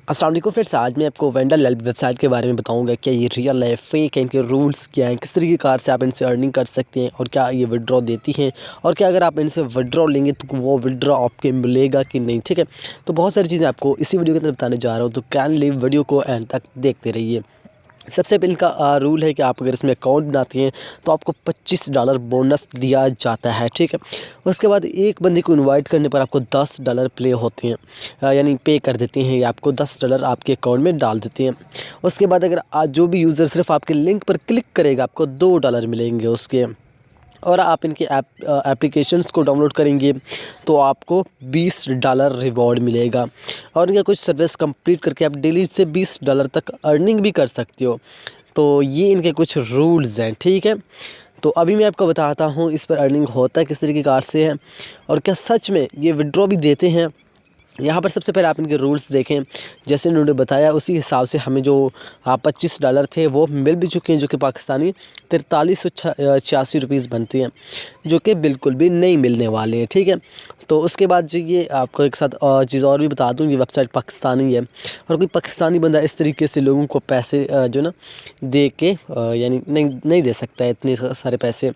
अस्सलाम वालेकुम फ्रेंड्स, आज मैं आपको वेंडर हेल्प वेबसाइट के बारे में बताऊंगा क्या ये रियल है, फेक है, इनके रूल्स क्या हैं, किस तरीके कार से आप इनसे अर्निंग कर सकते हैं और क्या ये विड्रॉ देती हैं और क्या अगर आप इनसे विड्रॉ लेंगे तो वो विड्रॉ आपके मिलेगा कि नहीं। ठीक है, तो बहुत सारी चीज़ें आपको इसी वीडियो के अंदर बताने जा रहा हूँ, तो कैन लीव वीडियो को एंड तक देखते रहिए। सबसे पहले इनका रूल है कि आप अगर इसमें अकाउंट बनाते हैं तो आपको $25 बोनस दिया जाता है। ठीक है, उसके बाद एक बंदे को इनवाइट करने पर आपको $10 प्ले होते हैं, यानी पे कर देते हैं, या आपको $10 आपके अकाउंट में डाल देते हैं। उसके बाद अगर आज जो भी यूज़र सिर्फ आपके लिंक पर क्लिक करेगा आपको $2 मिलेंगे उसके। और आप इनके एप्लीकेशंस को डाउनलोड करेंगे तो आपको $20 रिवॉर्ड मिलेगा और इनका कुछ सर्विस कंप्लीट करके आप डेली से $20 तक अर्निंग भी कर सकते हो। तो ये इनके कुछ रूल्स हैं। ठीक है, तो अभी मैं आपको बताता हूँ इस पर अर्निंग होता है किस तरीके कार से है और क्या सच में ये विड्रॉ भी देते हैं। यहाँ पर सबसे पहले आप इनके रूल्स देखें, जैसे उन्होंने बताया उसी हिसाब से हमें जो $25 थे वो मिल भी चुके हैं, जो कि पाकिस्तानी 4386 रुपीज़ बनते हैं, जो कि बिल्कुल भी नहीं मिलने वाले हैं। ठीक है, तो उसके बाद जी ये आपको एक साथ चीज़ और भी बता दूँ, ये वेबसाइट पाकिस्तानी है और कोई पाकिस्तानी बंदा इस तरीके से लोगों को पैसे जो ना दे के यानी नहीं दे सकता है इतने सारे पैसे।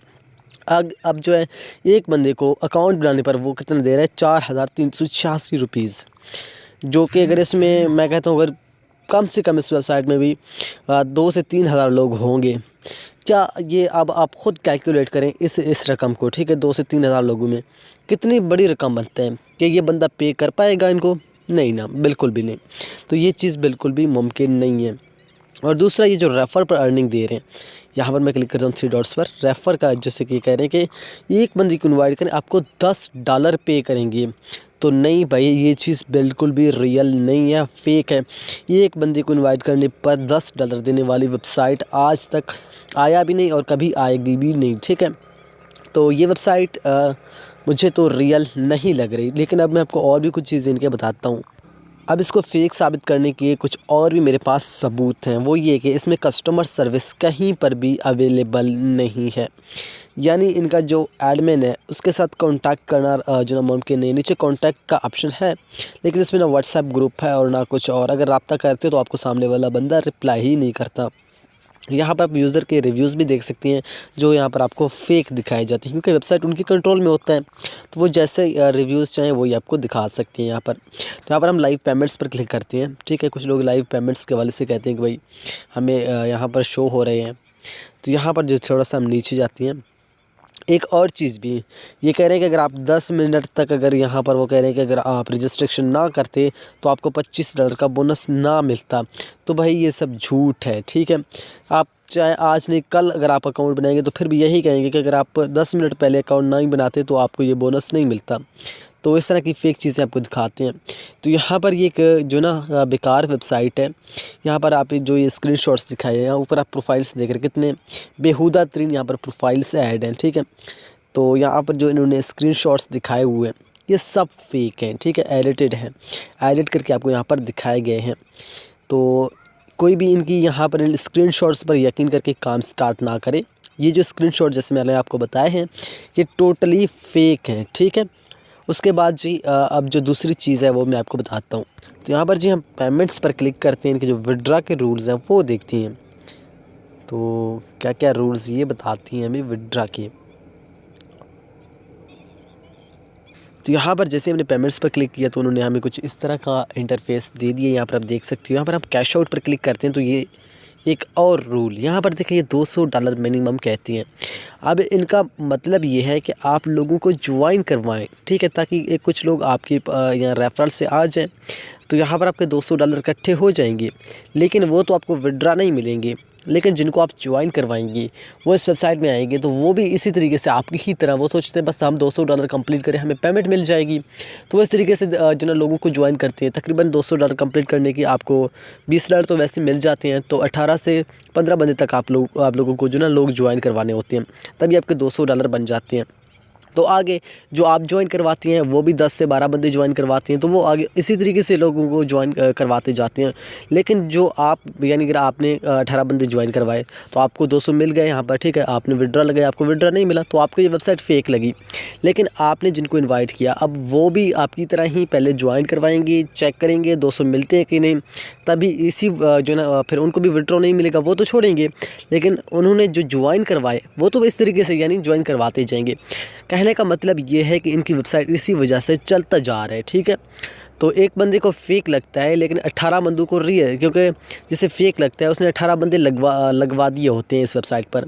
अब जो है एक बंदे को अकाउंट बनाने पर वो कितना दे रहा है, 4386 रुपीज़, जो कि अगर इसमें मैं कहता हूँ अगर कम से कम इस वेबसाइट में भी 2 से 3 हज़ार लोग होंगे। क्या ये अब आप ख़ुद कैलकुलेट करें इस रकम को। ठीक है, 2 से 3 हज़ार लोगों में कितनी बड़ी रकम बनता है कि ये बंदा पे कर पाएगा इनको? नहीं ना, बिल्कुल भी नहीं। तो ये चीज़ बिल्कुल भी मुमकिन नहीं है। और दूसरा ये जो रेफ़र पर अर्निंग दे रहे हैं, यहाँ पर मैं क्लिक करता हूँ 3 डॉट्स पर, रेफ़र का जैसे कि कह रहे हैं कि एक बंदे को इनवाइट करें आपको $10 पे करेंगे। तो नहीं भाई, ये चीज़ बिल्कुल भी रियल नहीं है, फेक है। ये एक बंदे को इनवाइट करने पर $10 देने वाली वेबसाइट आज तक आया भी नहीं और कभी आएगी भी नहीं। ठीक है, तो ये वेबसाइट मुझे तो रियल नहीं लग रही, लेकिन अब मैं आपको और भी कुछ चीज़ें इनके बताता हूँ। अब इसको फेक साबित करने के कुछ और भी मेरे पास सबूत हैं, वो ये कि इसमें कस्टमर सर्विस कहीं पर भी अवेलेबल नहीं है, यानी इनका जो एडमिन है उसके साथ कांटेक्ट करना जो ना मुमकिन नहीं। नीचे कांटेक्ट का ऑप्शन है लेकिन इसमें ना व्हाट्सएप ग्रुप है और ना कुछ और, अगर रब्ता करते तो आपको सामने वाला बंदा रिप्लाई ही नहीं करता। यहाँ पर आप यूज़र के रिव्यूज़ भी देख सकते हैं जो यहाँ पर आपको फ़ेक दिखाए जाते हैं, क्योंकि वेबसाइट उनके कंट्रोल में होता है, तो वो जैसे रिव्यूज़ चाहें वही आपको दिखा सकते हैं यहाँ पर। तो यहाँ पर हम लाइव पेमेंट्स पर क्लिक करते हैं। ठीक है, कुछ लोग लाइव पेमेंट्स के हवाले से कहते हैं कि भाई हमें यहाँ पर शो हो रहे हैं। तो यहाँ पर जो थोड़ा सा हम नीचे जाते हैं, एक और चीज़ भी ये कह रहे हैं कि अगर आप 10 मिनट तक अगर यहाँ पर वो कह रहे हैं कि अगर आप रजिस्ट्रेशन ना करते तो आपको $25 का बोनस ना मिलता। तो भाई ये सब झूठ है। ठीक है, आप चाहे आज नहीं कल अगर आप अकाउंट बनाएंगे तो फिर भी यही कहेंगे कि अगर आप 10 मिनट पहले अकाउंट नहीं बनाते तो आपको ये बोनस नहीं मिलता। तो इस तरह की फ़ेक चीज़ें आपको दिखाते हैं। तो यहाँ पर ये एक जो ना बेकार वेबसाइट है। यहाँ पर आप जो ये स्क्रीनशॉट्स दिखाए हैं, यहाँ ऊपर आप प्रोफाइल्स देख रहे हैं, कितने बेहुदा तरीन यहाँ पर प्रोफाइल्स ऐड हैं। ठीक है, तो यहाँ पर जो इन्होंने स्क्रीनशॉट्स दिखाए हुए हैं ये सब फेक हैं। ठीक है, एडिटेड हैं, एडिट करके आपको यहाँ पर दिखाए गए हैं। तो कोई भी इनकी यहाँ पर इन स्क्रीनशॉट्स पर यकीन करके काम स्टार्ट ना करें। ये जो स्क्रीनशॉट जैसे मैंने आपको बताए हैं ये टोटली फ़ेक हैं। ठीक है, उसके बाद जी अब जो दूसरी चीज़ है वो मैं आपको बताता हूँ। तो यहाँ पर जी हम पेमेंट्स पर क्लिक करते हैं, इनके जो विड्रॉ के रूल्स हैं वो देखते हैं। तो क्या क्या रूल्स ये बताती हैं हमें विड्रॉ के। तो यहाँ पर जैसे हमने पेमेंट्स पर क्लिक किया तो उन्होंने हमें कुछ इस तरह का इंटरफेस दे दिया। यहाँ पर आप देख सकते हो, यहाँ पर हम कैश आउट पर क्लिक करते हैं तो ये एक और रूल यहाँ पर देखिए, ये $200 मिनिमम कहती हैं। अब इनका मतलब ये है कि आप लोगों को ज्वाइन करवाएं। ठीक है, ताकि कुछ लोग आपके यहाँ रेफरल से आ जाएं, तो यहाँ पर आपके $200 इकट्ठे हो जाएंगे, लेकिन वो तो आपको विड्रा नहीं मिलेंगे। लेकिन जिनको आप ज्वाइन करवाएंगे वो इस वेबसाइट में आएंगे तो वो भी इसी तरीके से आपकी ही तरह वो सोचते हैं बस हम $200 कंप्लीट करें हमें पेमेंट मिल जाएगी। तो वो इस तरीके से जो ना लोगों को ज्वाइन करते हैं। तकरीबन $200 कंप्लीट करने की आपको $20 तो वैसे मिल जाते हैं, तो 18 से 15 बंदे तक आप लोगों को जो ना लोग ज्वाइन करवाने होते हैं, तभी आपके $200 बन जाते हैं। तो आगे जो आप ज्वाइन करवाती हैं वो भी 10 से 12 बंदे ज्वाइन करवाती हैं, तो वो आगे इसी तरीके से लोगों को ज्वाइन करवाते जाते हैं। लेकिन जो आप यानी कि आपने 18 बंदे ज्वाइन करवाए तो आपको 200 मिल गए यहाँ पर, ठीक है, आपने विड्रॉ लगाया, आपको विड्रॉ नहीं मिला तो आपको ये वेबसाइट फेक लगी। लेकिन आपने जिनको इन्वाइट किया अब वो भी आपकी तरह ही पहले ज्वाइन करवाएंगे, चेक करेंगे 200 मिलते हैं कि नहीं, तभी इसी जो ना फिर उनको भी विड्रॉ नहीं मिलेगा वो तो छोड़ेंगे, लेकिन उन्होंने जो ज्वाइन करवाए वो तो इस तरीके से यानी ज्वाइन करवाते जाएंगे। कहने का मतलब ये है कि इनकी वेबसाइट इसी वजह से चलता जा रहा है, ठीक है। तो एक बंदे को फेक लगता है लेकिन 18 बंदों को रियल, क्योंकि जिसे फेक लगता है उसने 18 बंदे लगवा दिए होते हैं इस वेबसाइट पर,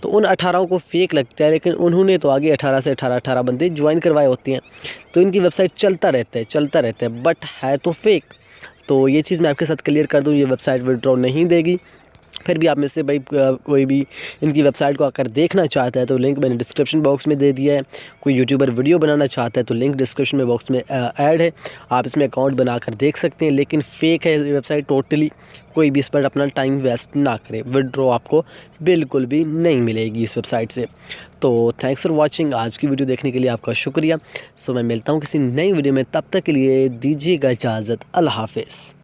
तो उन 18 को फेक लगता है लेकिन उन्होंने तो आगे 18 से 18 बंदे ज्वाइन करवाए होते हैं। तो इनकी वेबसाइट चलता रहता है बट है तो फेक। तो ये चीज़ मैं आपके साथ क्लियर कर दूँ, ये वेबसाइट विड्रॉ नहीं देगी। फिर भी आप में से भाई कोई भी इनकी वेबसाइट को आकर देखना चाहता है तो लिंक मैंने डिस्क्रिप्शन बॉक्स में दे दिया है। कोई यूट्यूबर वीडियो बनाना चाहता है तो लिंक डिस्क्रिप्शन में बॉक्स में ऐड है, आप इसमें अकाउंट बनाकर देख सकते हैं। लेकिन फ़ेक है वेबसाइट टोटली, कोई भी इस पर अपना टाइम वेस्ट ना करे, विड्रॉ आपको बिल्कुल भी नहीं मिलेगी इस वेबसाइट से। तो थैंक्स फॉर वॉचिंग, आज की वीडियो देखने के लिए आपका शुक्रिया। सो मैं मिलता हूँ किसी नई वीडियो में, तब तक के लिए दीजिएगा इजाज़त, अल्लाह हाफ़िज़।